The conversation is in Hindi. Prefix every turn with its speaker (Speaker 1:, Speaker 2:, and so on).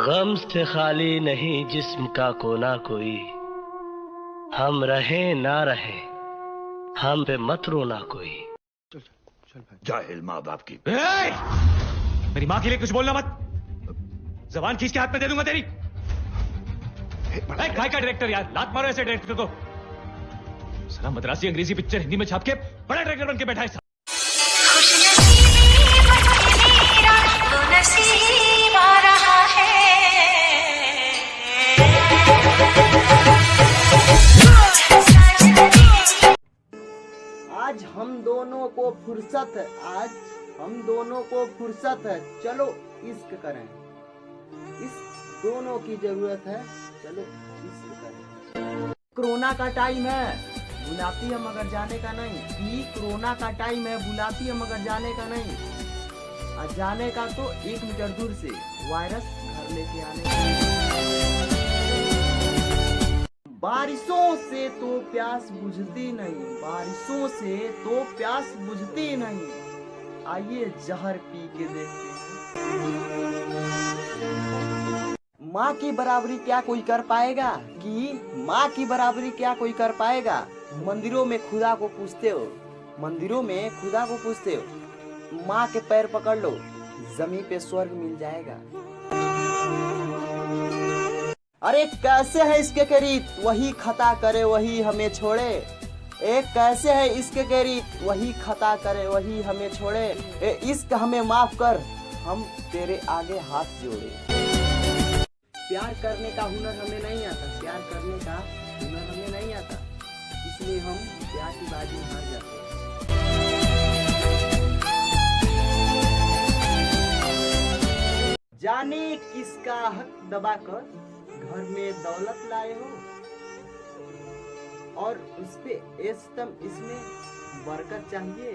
Speaker 1: गम से खाली नहीं जिस्म का कोना कोई, हम रहे ना रहे हम पे मत रोना कोई।
Speaker 2: जाहिल माँ बाप की।
Speaker 3: मेरी माँ के लिए कुछ बोलना मत, जबान खींच के हाथ में दे दूंगा तेरी। काय का डायरेक्टर यार, लात मारो ऐसे डायरेक्टर को। साला मद्रासी अंग्रेजी पिक्चर हिंदी में छाप के बड़ा डायरेक्टर बन के बैठा है।
Speaker 4: आज हम दोनों को फुर्सत है, आज हम दोनों को फुर्सत है, चलो इश्क करें। इस दोनों की जरूरत है, चलो इश्क करें। कोरोना का टाइम है, बुलाती है मगर जाने का नहीं। कि कोरोना का टाइम है, बुलाती है मगर जाने का नहीं। और जाने का तो 1 मीटर दूर से, वायरस घर लेके आने का। बारिशों से तो प्यास बुझती नहीं, बारिशों से तो प्यास बुझती नहीं। आइए जहर पी के देखते हैं। माँ की बराबरी क्या कोई कर पाएगा? कि माँ की बराबरी क्या कोई कर पाएगा? मंदिरों में खुदा को पूछते हो, मंदिरों में खुदा को पूछते हो, माँ के पैर पकड़ लो, जमीन पे स्वर्ग मिल जाएगा। अरे कैसे है इसके रीत, वही खता करे वही हमें छोड़े। एक कैसे है इसके रीत, वही खता करे वही हमें छोड़े। ए इश्क हमें माफ कर, हम तेरे आगे हाथ जोड़े। प्यार करने का हुनर हमें नहीं आता, प्यार करने का हुनर हमें नहीं आता, इसलिए हम प्यार की बाजी में हार जाते हैं। जाने किसका हक दबाकर घर में दौलत लाए हो, और उस पे इसमें बरकत चाहिए।